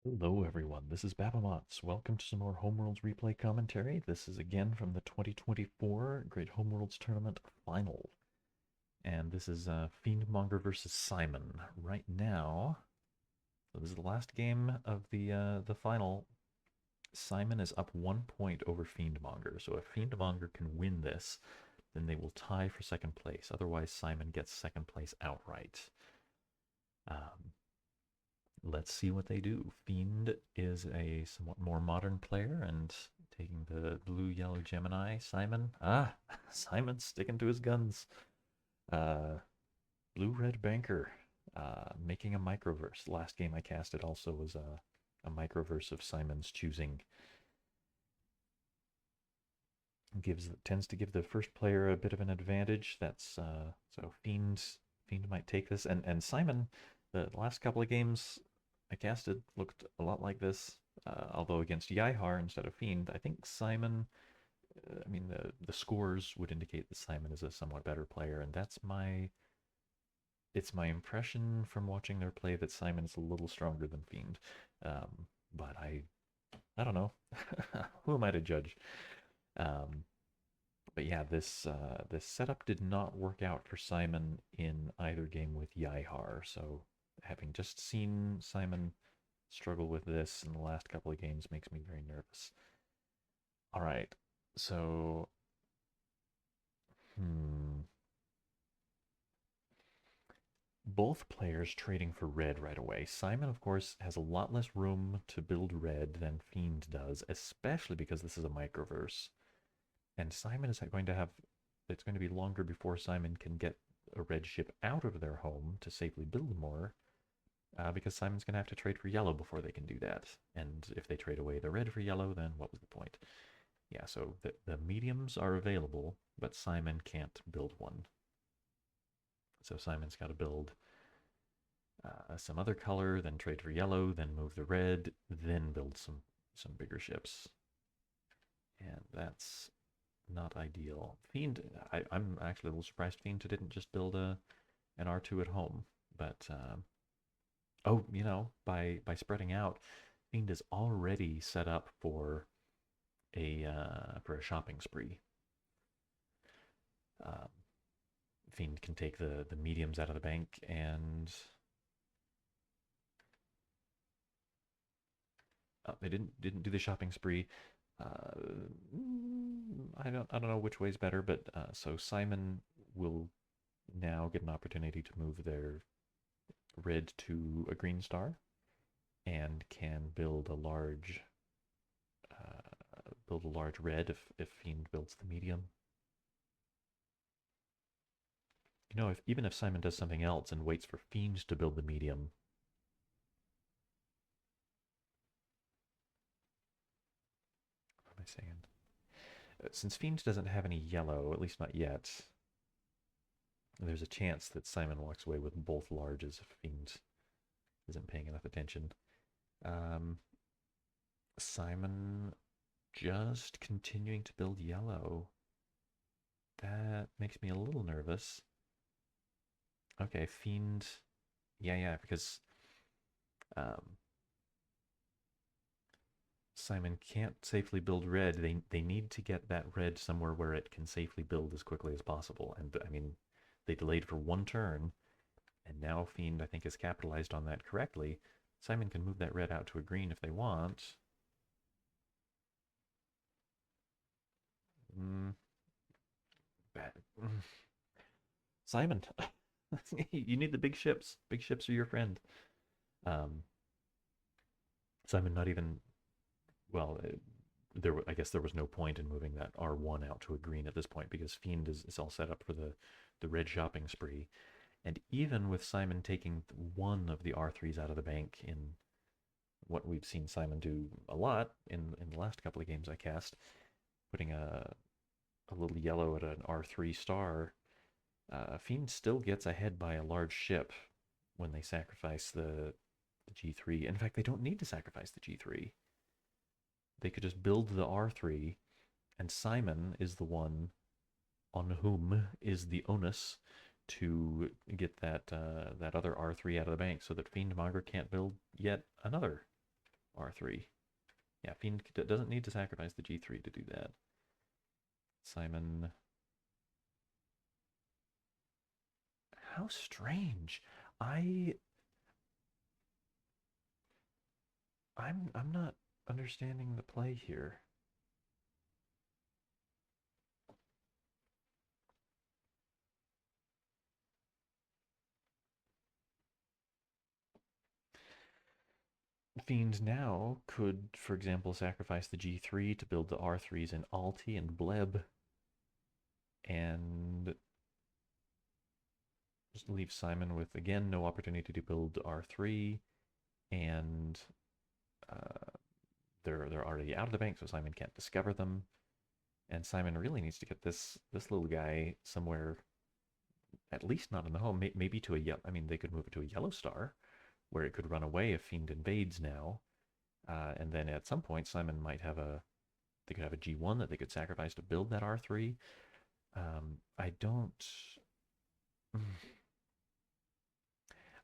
Hello everyone, this is Babamots. Welcome to some more Homeworlds replay commentary. This is again from the 2024 Great Homeworlds Tournament Final. And this is Fiendmonger versus Simon. Right now, so this is the last game of the final. Simon is up 1 point over Fiendmonger. So if Fiendmonger can win this, then they will tie for second place. Otherwise, Simon gets second place outright. Um, Let's see what they do. Fiend is a somewhat more modern player and taking the blue-yellow Gemini. Simon, Simon sticking to his guns. Uh, Blue-red banker, making a microverse. Last game I casted also was a microverse of Simon's choosing. Tends to give the first player a bit of an advantage. That's so Fiend might take this, and Simon, the last couple of games I casted looked a lot like this. Although against Yaihar instead of Fiend, I think Simon. I mean, the scores would indicate that Simon is a somewhat better player, and it's my impression from watching their play that Simon is a little stronger than Fiend. But I don't know. Who am I to judge? Um, but yeah, this setup did not work out for Simon in either game with Yaihar. So having just seen Simon struggle with this in the last couple of games makes me very nervous. All right, so hmm, both players trading for red right away. Simon, of course, has a lot less room to build red than Fiend does, especially because this is a microverse. And Simon is going to have, it's going to be longer before Simon can get a red ship out of their home to safely build more, because Simon's going to have to trade for yellow before they can do that. And if they trade away the red for yellow, then what was the point? Yeah, so the mediums are available, but Simon can't build one. So Simon's got to build some other color, then trade for yellow, then move the red, then build some bigger ships. And that's not ideal. Fiend, I'm actually a little surprised Fiend didn't just build an R2 at home. But oh, by spreading out, Fiend is already set up for a shopping spree. Um, Fiend can take the mediums out of the bank, and they didn't do the shopping spree. I don't know which way is better, but so Simon will now get an opportunity to move their red to a green star and can build a large red if Fiend builds the medium. If even if Simon does something else and waits for Fiend to build the medium, what am I saying? Since Fiend doesn't have any yellow, at least not yet, there's a chance that Simon walks away with both larges if Fiend isn't paying enough attention. Um, Simon just continuing to build yellow. That makes me a little nervous. Okay, Fiend. Yeah, because um, Simon can't safely build red. They need to get that red somewhere where it can safely build as quickly as possible. And I mean, they delayed for one turn, and now Fiend, I think, has capitalized on that correctly. Simon can move that red out to a green if they want. Mm, bad. Simon, you need the big ships. Big ships are your friend. Um, Simon not even well. I guess there was no point in moving that R1 out to a green at this point because Fiend is all set up for the red shopping spree. And even with Simon taking one of the R3s out of the bank in what we've seen Simon do a lot in the last couple of games I cast, putting a little yellow at an R3 star, Fiend still gets ahead by a large ship when they sacrifice the G3. In fact, they don't need to sacrifice the G3. They could just build the R3, and Simon is the one on whom is the onus to get that other R3 out of the bank so that Fiendmonger can't build yet another. R3. Yeah, Fiend doesn't need to sacrifice the G3 to do that. Simon. How strange. I I'm not understanding the play here. Fiend now could, for example, sacrifice the G3 to build the R3s in Alti and Bleb, and just leave Simon with, again, no opportunity to build R3, and uh, they're already out of the bank, so Simon can't discover them. And Simon really needs to get this little guy somewhere, at least not in the home, maybe to a yellow. I mean, they could move it to a yellow star, where it could run away if Fiend invades now. And then at some point, Simon might have they could have a G1 that they could sacrifice to build that R3. I don't. I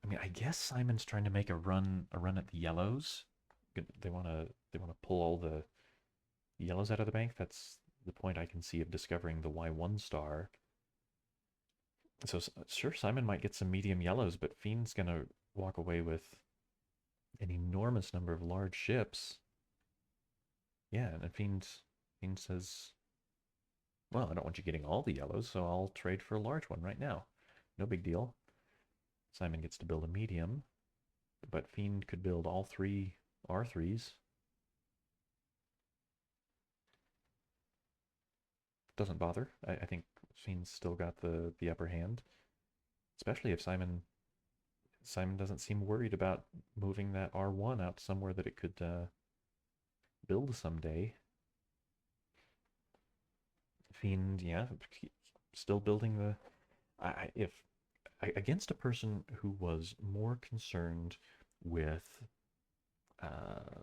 mean, I guess Simon's trying to make a run at the yellows. They want to pull all the yellows out of the bank. That's the point I can see of discovering the Y1 star. So sure, Simon might get some medium yellows, but Fiend's gonna walk away with an enormous number of large ships. Yeah, and Fiend says, "Well, I don't want you getting all the yellows, so I'll trade for a large one right now. No big deal." Simon gets to build a medium, but Fiend could build all three R3s. Doesn't bother. I think Fiend's still got the upper hand, especially if Simon doesn't seem worried about moving that R1 out somewhere that it could build someday. Fiend, yeah, still building the. If against a person who was more concerned with uh,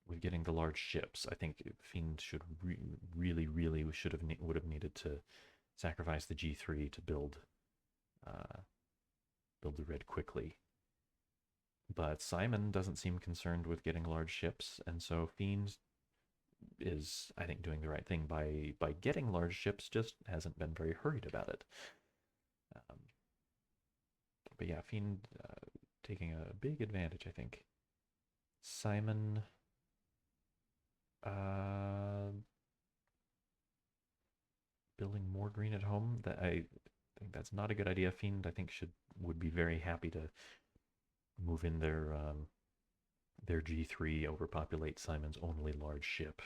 with getting the large ships, I think Fiend should really would have needed to sacrifice the G3 to uh, build the red quickly. But Simon doesn't seem concerned with getting large ships, and so Fiend is, I think, doing the right thing by getting large ships. Just hasn't been very hurried about it. Um, but yeah, Fiend taking a big advantage, I think. Simon, uh, building more green at home. That I think that's not a good idea. Fiend, I think, would be very happy to move in their G3, overpopulate Simon's only large ship.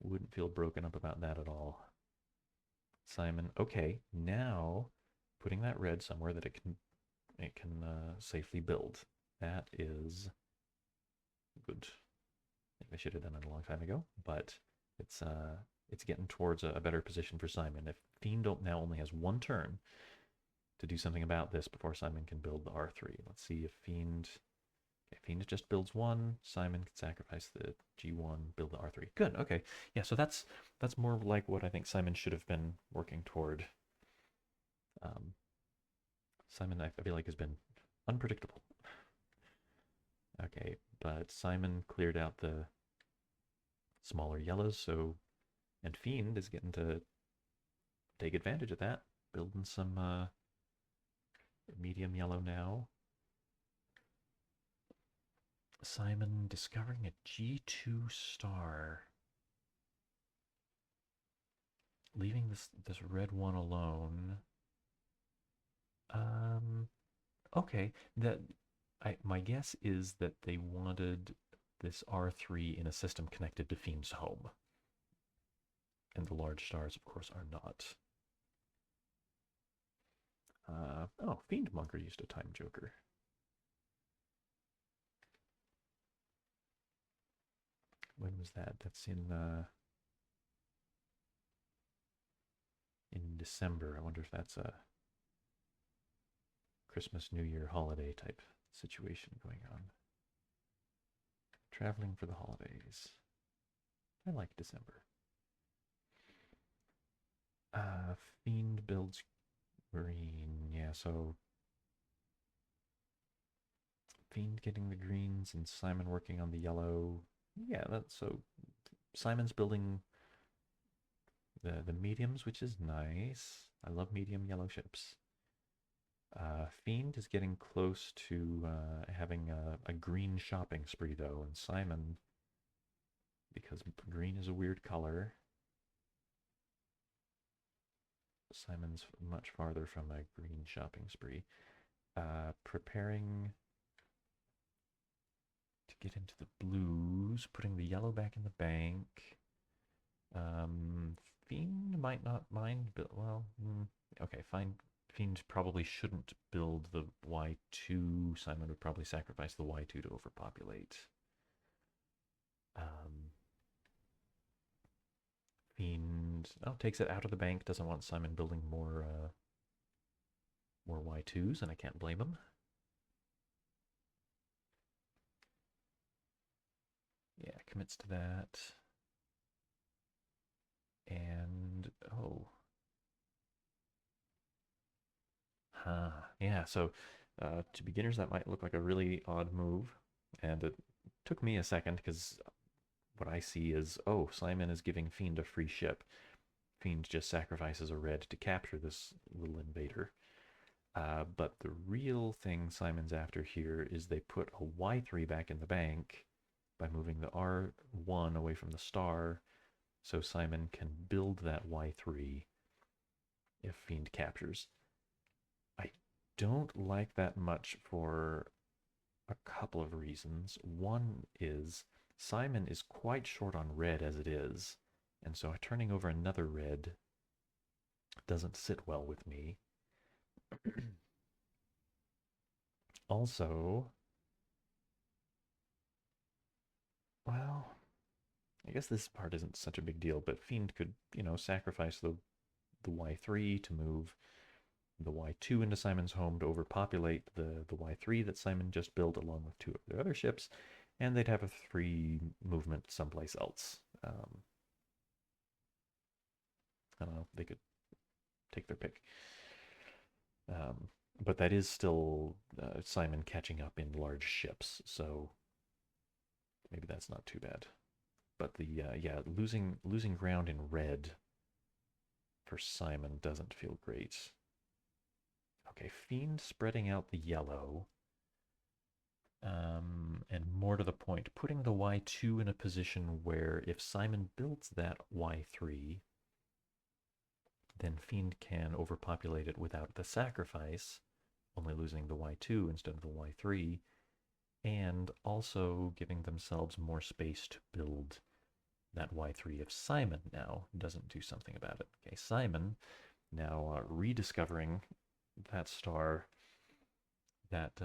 Wouldn't feel broken up about that at all. Simon, okay, now putting that red somewhere that it can safely build. That is good. I think they should have done it a long time ago, but it's getting towards a better position for Simon. If Fiend now only has one turn to do something about this before Simon can build the R3. Let's see if Fiend. Okay, Fiend just builds one. Simon can sacrifice the G1, build the R3. Good. Okay. Yeah. So that's more like what I think Simon should have been working toward. Um, Simon, I feel like, has been unpredictable. Okay, but Simon cleared out the smaller yellows, so and Fiend is getting to take advantage of that, building some medium yellow now. Simon discovering a G2 star, leaving this red one alone. Okay, my guess is that they wanted this R3 in a system connected to Fiend's home. And the large stars, of course, are not. Oh, fiendmonger used a time joker. When was that? That's in December. I wonder if that's a Christmas, New Year, holiday type situation going on. Traveling for the holidays. I like December. Fiend builds green. Yeah, so Fiend getting the greens and Simon working on the yellow. Yeah, that's so. Simon's building the mediums, which is nice. I love medium yellow ships. Fiend is getting close to having a green shopping spree, though, and Simon, because green is a weird color, Simon's much farther from a green shopping spree. Preparing to get into the blues, putting the yellow back in the bank. Fiend might not mind, but, well, okay, fine. Fiend probably shouldn't build the Y2. Simon would probably sacrifice the Y2 to overpopulate. Fiend, takes it out of the bank, doesn't want Simon building more Y2s, and I can't blame him. Yeah, commits to that. And, yeah, so to beginners, that might look like a really odd move. And it took me a second because what I see is, Simon is giving Fiend a free ship. Fiend just sacrifices a red to capture this little invader. But the real thing Simon's after here is they put a Y3 back in the bank by moving the R1 away from the star, so Simon can build that Y3 if Fiend captures. I don't like that much for a couple of reasons. One is Simon is quite short on red as it is, and so turning over another red doesn't sit well with me. Also, well, I guess this part isn't such a big deal, but Fiend could, sacrifice the Y3 to move the Y2 into Simon's home to overpopulate the Y3 that Simon just built along with two of their other ships, and they'd have a free movement someplace else. I don't know, they could take their pick. But that is still Simon catching up in large ships, so maybe that's not too bad. But losing ground in red for Simon doesn't feel great. Okay, Fiend spreading out the yellow. And more to the point, putting the Y2 in a position where if Simon builds that Y3, then Fiend can overpopulate it without the sacrifice, only losing the Y2 instead of the Y3, and also giving themselves more space to build that Y3 if Simon now doesn't do something about it. Okay, Simon now rediscovering that star that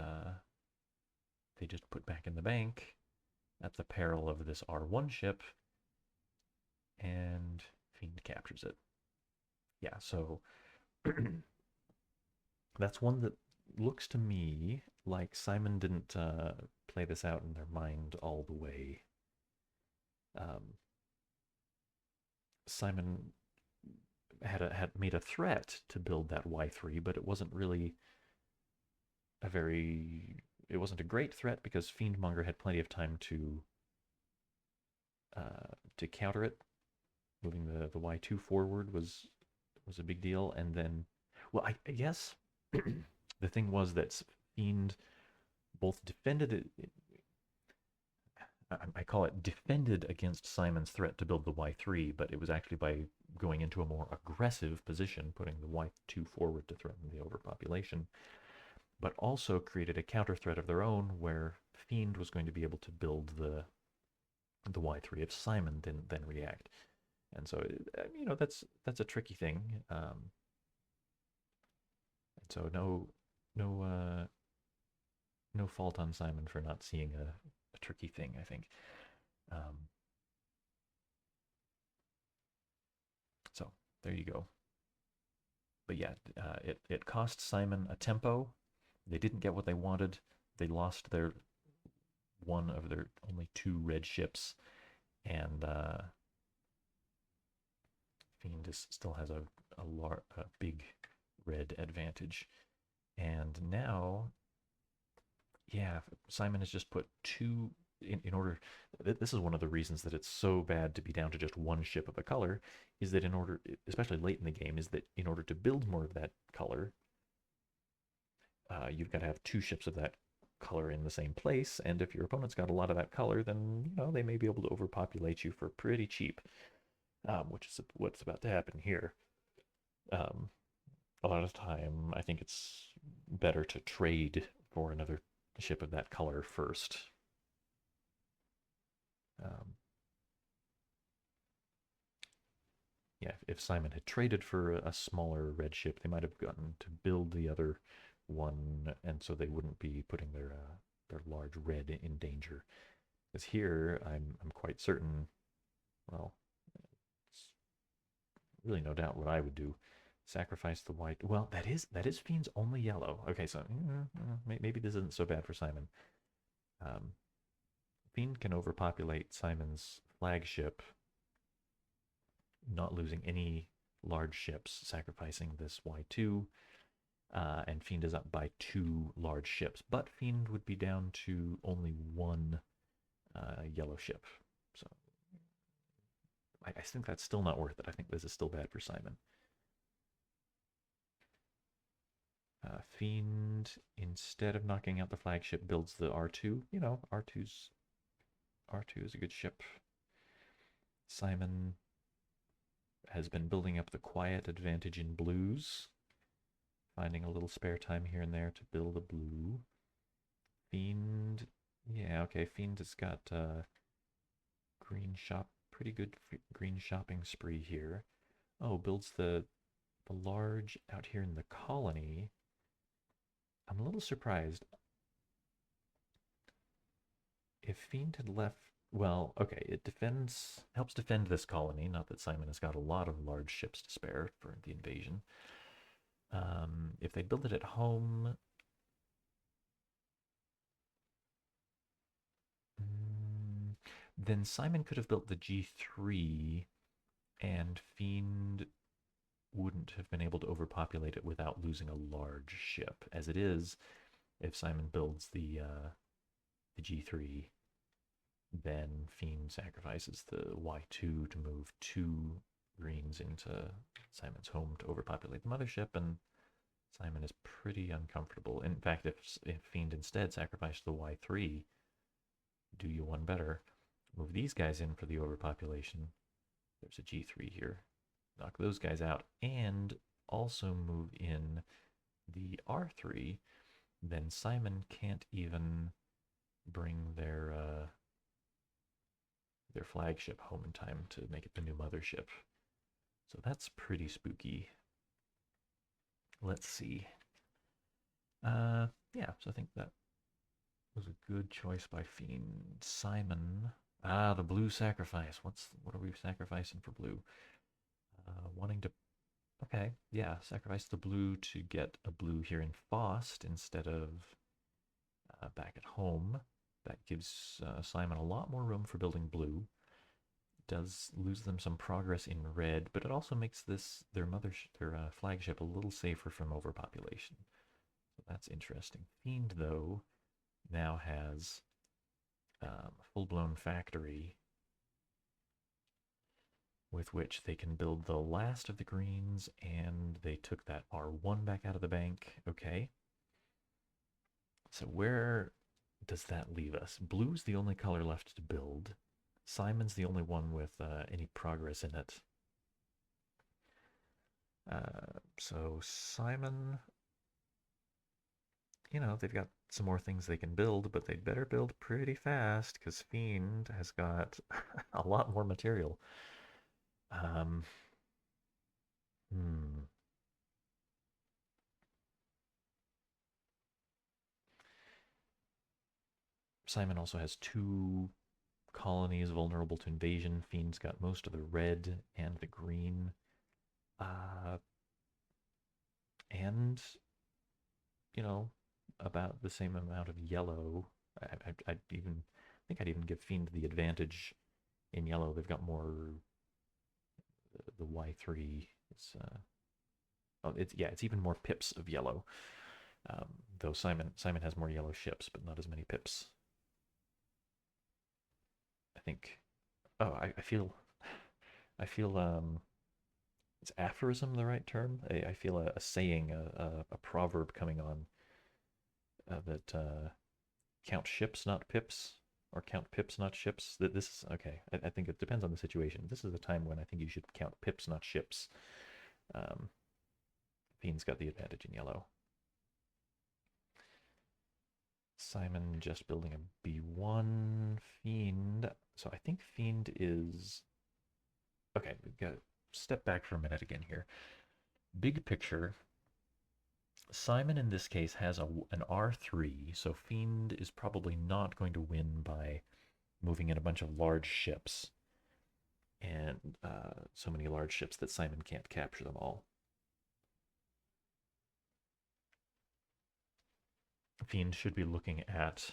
they just put back in the bank at the peril of this R1 ship, and Fiend captures it. Yeah, so that's one that looks to me like Simon didn't play this out in their mind all the way. Simon had made a threat to build that Y3, but it wasn't really it wasn't a great threat because Fiendmonger had plenty of time to counter it. Moving the Y2 forward was a big deal, and then, well, I guess the thing was that Fiend both defended it. I call it defended against Simon's threat to build the Y3, but it was actually by going into a more aggressive position, putting the Y2 forward to threaten the overpopulation, but also created a counter threat of their own where Fiend was going to be able to build the Y3 if Simon didn't then react. And so, that's a tricky thing. And so no fault on Simon for not seeing a tricky thing, I think. So there you go. But yeah, it cost Simon a tempo. They didn't get what they wanted. They lost one of their only two red ships, and Fiend still has a big red advantage. And now Yeah, Simon has just put two in order. This is one of the reasons that it's so bad to be down to just one ship of a color, is that in order, especially late in the game, is that in order to build more of that color, you've got to have two ships of that color in the same place. And if your opponent's got a lot of that color, then they may be able to overpopulate you for pretty cheap, which is what's about to happen here. Um, a lot of the time, I think it's better to trade for another ship of that color first. Um, yeah, if Simon had traded for a smaller red ship, they might have gotten to build the other one, and so they wouldn't be putting their large red in danger. Because here, I'm quite certain. Well, it's really no doubt what I would do. Sacrifice the white. Well, that is Fiend's only yellow. Okay, so maybe this isn't so bad for Simon. Um, Fiend can overpopulate Simon's flagship, not losing any large ships, sacrificing this Y2, and Fiend is up by two large ships. But Fiend would be down to only one yellow ship. So I think that's still not worth it. I think this is still bad for Simon. Fiend, instead of knocking out the flagship, builds the R2. R2 is a good ship. Simon has been building up the quiet advantage in blues, finding a little spare time here and there to build a blue. Fiend, yeah, okay. Fiend has got green shop, pretty good green shopping spree here. Oh, builds the large out here in the colony. I'm a little surprised. If Fiend had left, well, okay, it helps defend this colony. Not that Simon has got a lot of large ships to spare for the invasion. If they build it at home, then Simon could have built the G3, and Fiend wouldn't have been able to overpopulate it without losing a large ship. As it is, if Simon builds the G3, then Fiend sacrifices the Y2 to move two greens into Simon's home to overpopulate the mothership, and Simon is pretty uncomfortable. In fact, if Fiend instead sacrificed the Y3, do you one better. Move these guys in for the overpopulation. There's a G3 here. Knock those guys out, and also move in the R3. Then Simon can't even bring their flagship home in time to make it the new mothership. So that's pretty spooky. Let's see. Yeah, so I think that was a good choice by Fiend. Simon. The blue sacrifice. What are we sacrificing for blue? Wanting to. Okay, yeah, sacrifice the blue to get a blue here in Faust instead of back at home. That gives Simon a lot more room for building blue. Does lose them some progress in red, but it also makes their flagship a little safer from overpopulation. So that's interesting. Fiend, though, now has a full-blown factory with which they can build the last of the greens, and they took that R1 back out of the bank. Okay. So where does that leave us? Blue's the only color left to build. Simon's the only one with any progress in it. So Simon, they've got some more things they can build, but they'd better build pretty fast because Fiend has got a lot more material. Um, hmm. Simon also has two colonies vulnerable to invasion. Fiend's got most of the red and the green. And, you know, about the same amount of yellow. I'd even think I'd even give Fiend the advantage in yellow. They've got more. The Y3 is. Oh, it's even more pips of yellow. Though Simon has more yellow ships, but not as many pips. I think. Oh, I feel is aphorism the right term? I feel a saying, a proverb coming on that count ships, not pips, or count pips, not ships. That this is okay. I think it depends on the situation. This is a time when I think you should count pips, not ships. Um, Fiend's got the advantage in yellow. Simon just building a B1 Fiend. So I think Fiend is okay. We've got to step back for a minute again here. Big picture. Simon in this case has an R3, so Fiend is probably not going to win by moving in a bunch of large ships, and so many large ships that Simon can't capture them all. Fiend should be looking at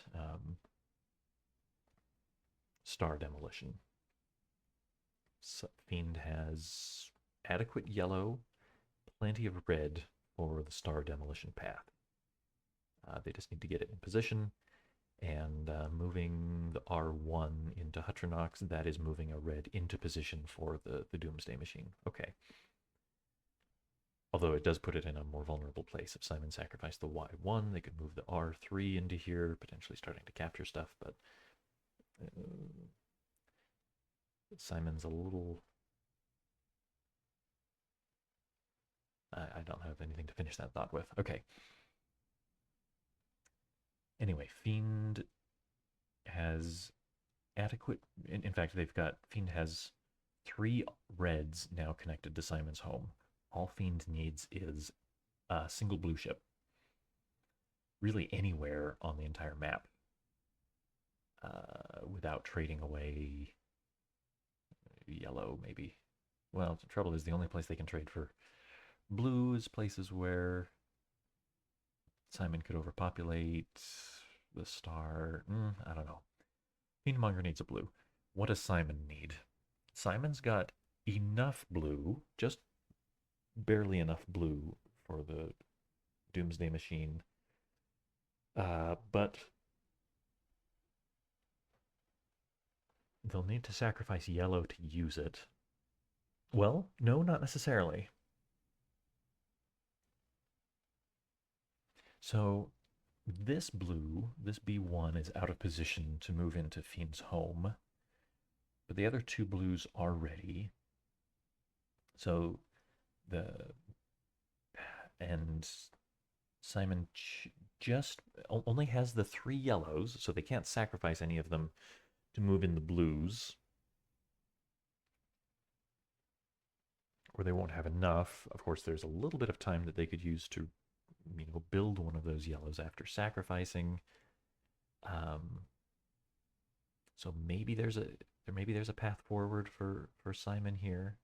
star demolition. So Fiend has adequate yellow, plenty of red for the star demolition path. They just need to get it in position, and moving the R1 into Hutronox, that is moving a red into position for the Doomsday Machine. Okay. Although it does put it in a more vulnerable place. If Simon sacrificed the Y1, they could move the R3 into here, potentially starting to capture stuff, but Simon's a little... I don't have anything to finish that thought with. Okay. Anyway, Fiend has adequate... In fact, Fiend has 3 reds now connected to Simon's home. All Fiend needs is a single blue ship. Really anywhere on the entire map. Without trading away yellow, maybe. Well, the trouble is the only place they can trade for blue is places where Simon could overpopulate the star. I don't know. Fiendmonger needs a blue. What does Simon need? Simon's got enough blue, just barely enough blue for the Doomsday Machine. But they'll need to sacrifice yellow to use it. Well, no, not necessarily. So this blue, this B1, is out of position to move into Fiend's home. But the other 2 blues are ready. So and Simon just only has the 3 yellows, so they can't sacrifice any of them to move in the blues. Or they won't have enough. Of course, there's a little bit of time that they could use to, build one of those yellows after sacrificing. So maybe there's a path forward for Simon here.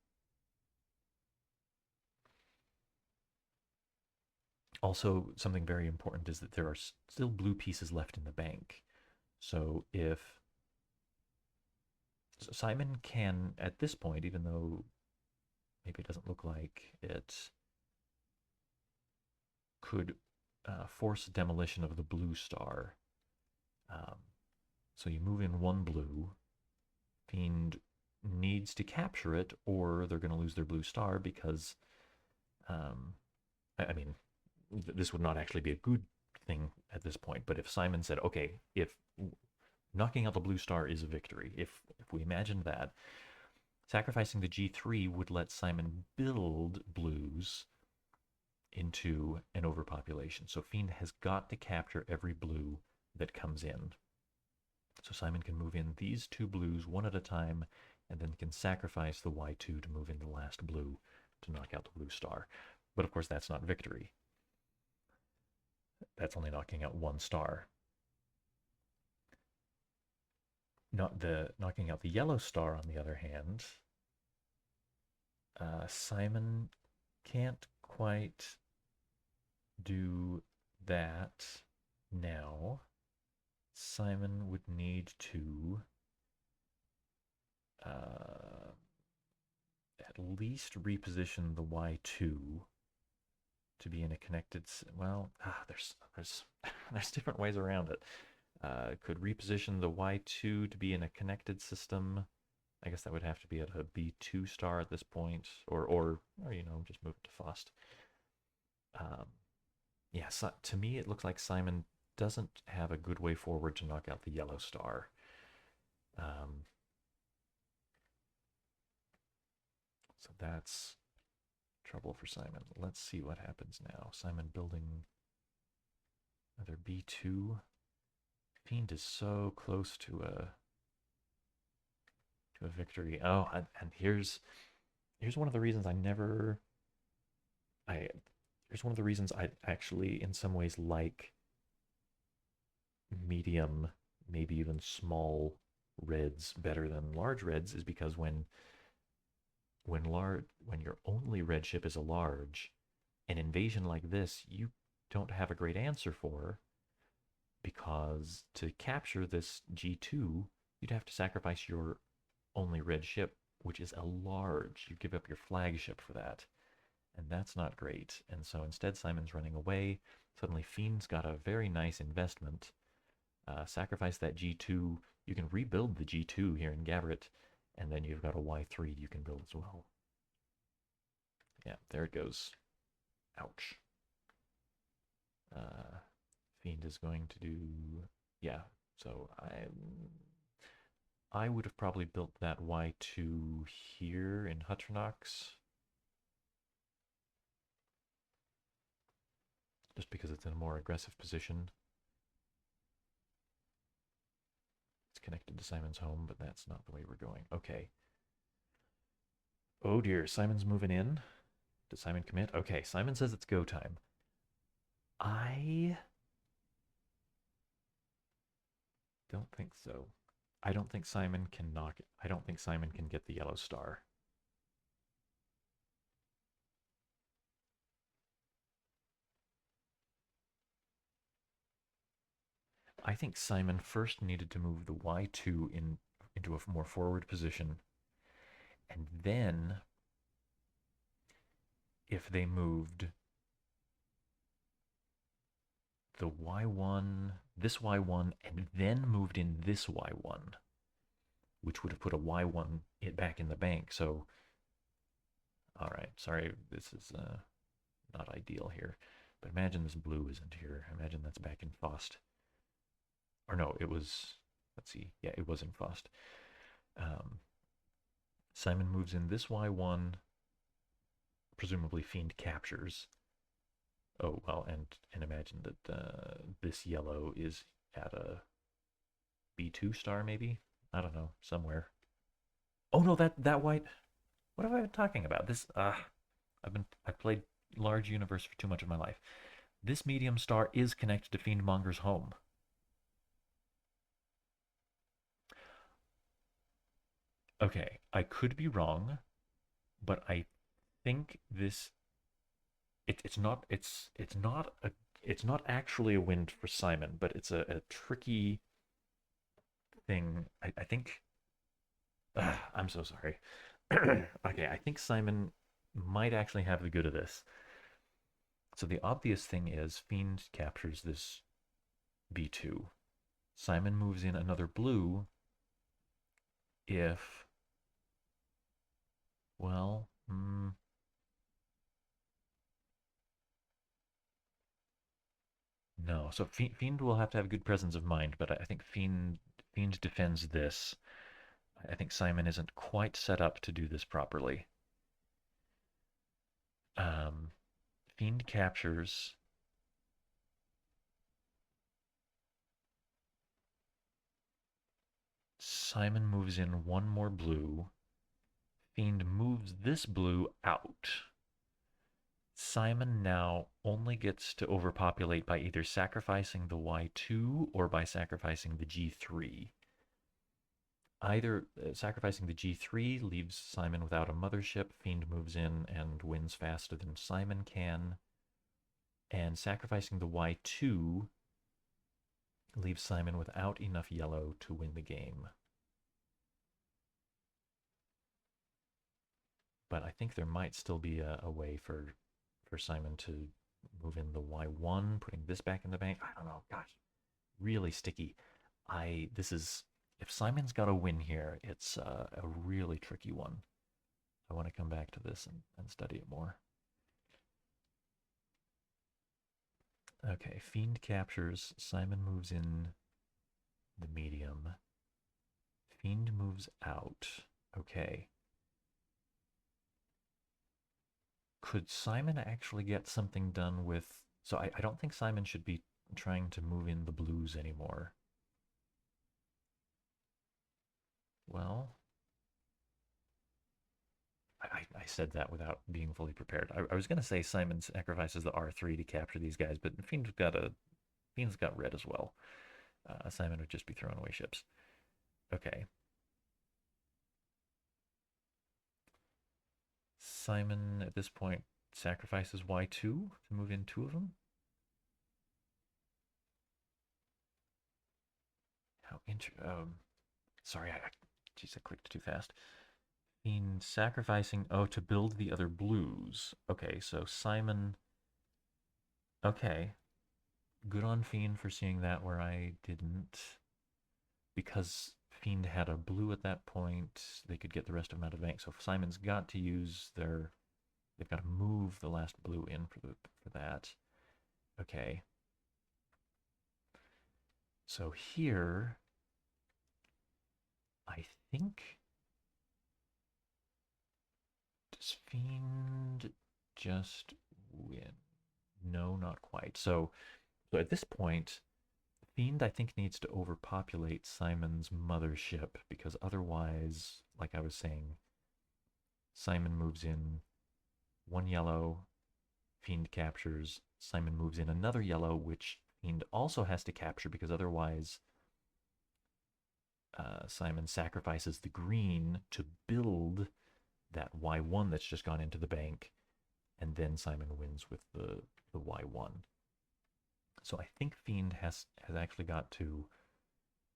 Also, something very important is that there are still blue pieces left in the bank. So if Simon can, at this point, even though maybe it doesn't look like it, could force demolition of the blue star. So you move in 1 blue. Fiend needs to capture it, or they're going to lose their blue star because, I mean, this would not actually be a good thing at this point. But if Simon said, okay, if knocking out the blue star is a victory, if we imagine that, sacrificing the G3 would let Simon build blues into an overpopulation. So Fiend has got to capture every blue that comes in. So Simon can move in these 2 blues one at a time, and then can sacrifice the Y2 to move in the last blue to knock out the blue star. But of course, that's not victory. That's only knocking out 1 star. Knocking out the yellow star, on the other hand, Simon can't quite do that now. Simon would need to at least reposition the Y2 to be in a connected... Well, there's there's different ways around it. Could reposition the Y2 to be in a connected system. I guess that would have to be at a B2 star at this point, or you know, just move it to Fost. Yeah, so to me, it looks like Simon doesn't have a good way forward to knock out the yellow star. So that's trouble for Simon. Let's see what happens now. Simon building another B2. Fiend is so close to a victory. Oh, and here's one of the reasons here's one of the reasons I actually in some ways like medium, maybe even small reds better than large reds, is because when your only red ship is a large, an invasion like this you don't have a great answer for, because to capture this G2 you'd have to sacrifice your only red ship, which is a large. You give up your flagship for that, and that's not great. And so instead Simon's running away. Suddenly Fiend's got a very nice investment. Sacrifice that G2. You can rebuild the G2 here in GHWT, and then you've got a Y3 you can build as well. Yeah, there it goes. Ouch. Fiend is going to do... Yeah, so I would have probably built that Y2 here in Hutternox, just because it's in a more aggressive position. It's connected to Simon's home, but that's not the way we're going. Okay. Oh dear, Simon's moving in. Does Simon commit? Okay, Simon says it's go time. I don't think so. I don't think Simon can knock it. I don't think Simon can get the yellow star. I think Simon first needed to move the Y2 into a more forward position. And then, if they moved the Y1, this Y1, and then moved in this Y1, which would have put a Y1 back in the bank. So, all right, sorry, this is not ideal here. But imagine this blue isn't here. Imagine that's back in Fost. Or no, it was, let's see. Yeah, it was in Fost. Simon moves in this Y1. Presumably Fiend captures. Oh, well, and imagine that this yellow is at a B2 star, maybe? I don't know, somewhere. Oh no, that white. What have I been talking about? This I've played large universe for too much of my life. This medium star is connected to Fiendmonger's home. Okay, I could be wrong, but I think this it's not it's not actually a win for Simon, but it's a tricky thing. I think I'm so sorry. Okay, I think Simon might actually have the good of this. So the obvious thing is Fiend captures this B2. Simon moves in another blue if, well, no. So Fiend will have to have a good presence of mind, but I think Fiend defends this. I think Simon isn't quite set up to do this properly. Fiend captures. Simon moves in one more blue. Fiend moves this blue out. Simon now only gets to overpopulate by either sacrificing the Y2 or by sacrificing the G3. Either sacrificing the G3 leaves Simon without a mothership. Fiend moves in and wins faster than Simon can. And sacrificing the Y2 leaves Simon without enough yellow to win the game. But I think there might still be a way for Simon to Move in the Y1, putting this back in the bank. I don't know. Gosh, really sticky. This is, if Simon's got a win here, it's a really tricky one. I want to come back to this and study it more. Okay, Fiend captures. Simon moves in the medium. Fiend moves out. Okay. Could Simon actually get something done with... So I don't think Simon should be trying to move in the blues anymore. Well, I said that without being fully prepared. I was going to say Simon sacrifices the R3 to capture these guys, but Fiend's got red as well. Simon would just be throwing away ships. Okay. Simon, at this point, sacrifices Y2 to move in two of them. How sorry, geez, I clicked too fast. Fiend sacrificing, oh, to build the other blues. Okay, so Simon, okay. Good on Fiend for seeing that where I didn't. Because Fiend had a blue at that point, they could get the rest of them out of the bank. So Simon's got to use their... They've got to move the last blue in for that. Okay. So here, I think... Does Fiend just win? No, not quite. So at this point, Fiend, I think, needs to overpopulate Simon's mothership because otherwise, like I was saying, Simon moves in one yellow, Fiend captures, Simon moves in another yellow, which Fiend also has to capture because otherwise Simon sacrifices the green to build that Y1 that's just gone into the bank, and then Simon wins with the Y1. So I think Fiend has actually got to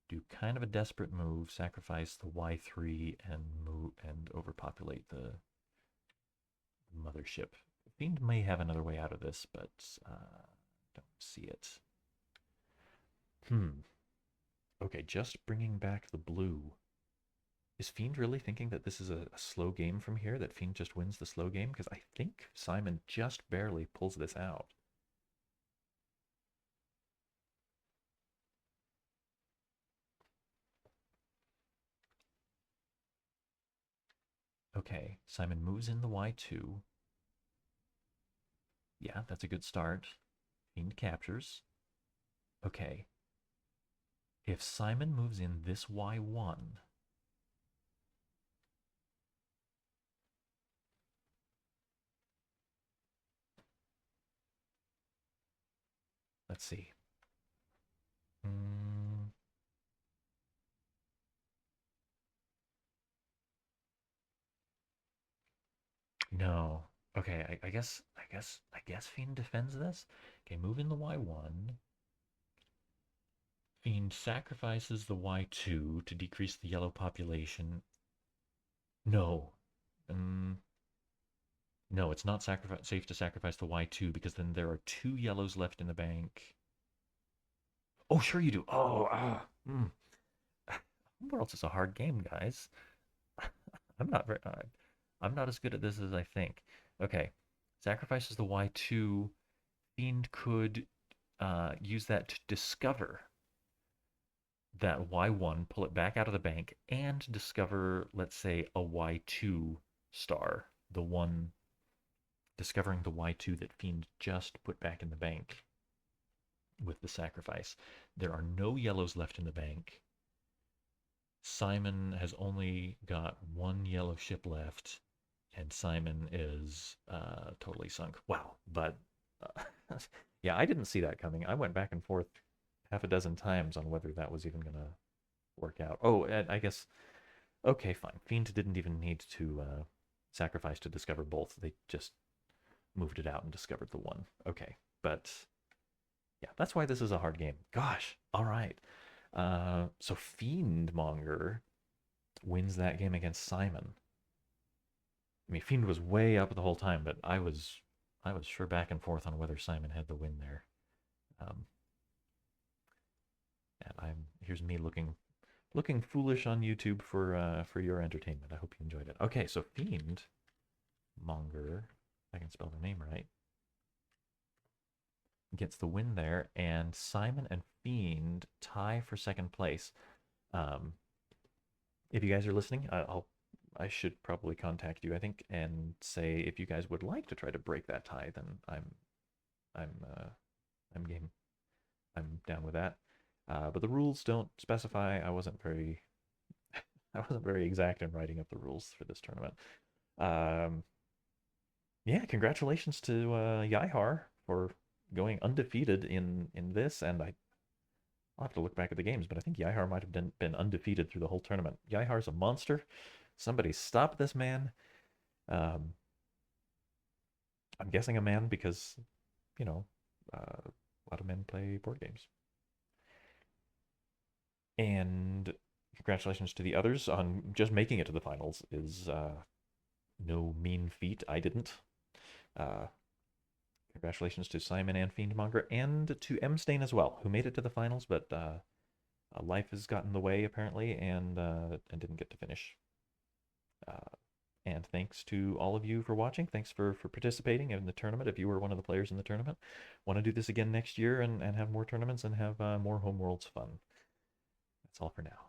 do kind of a desperate move, sacrifice the Y3 and overpopulate the mothership. Fiend may have another way out of this, but don't see it. Okay, just bringing back the blue. Is Fiend really thinking that this is a slow game from here? That Fiend just wins the slow game? Because I think Simon just barely pulls this out. Okay, Simon moves in the Y2. Yeah, that's a good start. Fiend captures. Okay. If Simon moves in this Y1, let's see. Mm, no. Okay, I guess Fiend defends this. Okay, move in the Y1. Fiend sacrifices the Y2 to decrease the yellow population. No. Um, no, it's not safe to sacrifice the Y2 because then there are two yellows left in the bank. Oh, sure you do. Oh, Homeworlds is a hard game, guys. I'm not very, I'm not as good at this as I think. Okay, sacrifices the Y2. Fiend could use that to discover that Y1, pull it back out of the bank, and discover, let's say, a Y2 star. The one discovering the Y2 that Fiend just put back in the bank with the sacrifice. There are no yellows left in the bank. Simon has only got one yellow ship left, and Simon is totally sunk. Wow. But yeah, I didn't see that coming. I went back and forth half a dozen times on whether that was even going to work out. Oh, and I guess, okay, fine. Fiend didn't even need to sacrifice to discover both. They just moved it out and discovered the one. Okay. But yeah, that's why this is a hard game. Gosh. All right. So Fiendmonger wins that game against Simon. I mean, Fiend was way up the whole time, but I was I was sure back and forth on whether Simon had the win there. Um, and here's me looking foolish on YouTube for your entertainment. I hope you enjoyed it. Okay, so fiendmonger, I can spell their name right, gets the win there, and Simon and Fiend tie for second place. Um, if you guys are listening, I should probably contact you, I think, and say if you guys would like to try to break that tie, then I'm I'm game. I'm down with that. But the rules don't specify. I wasn't very exact in writing up the rules for this tournament. Um, yeah, congratulations to Yaihar for going undefeated in this, and I'll have to look back at the games, but I think Yaihar might have been undefeated through the whole tournament. Yaihar's a monster. Somebody stop this man. Um, I'm guessing a man because, you know, a lot of men play board games. And congratulations to the others on just making it to the finals is no mean feat. I didn't. Uh, Congratulations to Simon and Fiendmonger and to M Stain as well, who made it to the finals, but life has gotten in the way apparently, and didn't get to finish. Uh, and thanks to all of you for watching. Thanks for participating in the tournament. If you were one of the players in the tournament, want to do this again next year and have more tournaments and have more Homeworlds fun. That's all for now.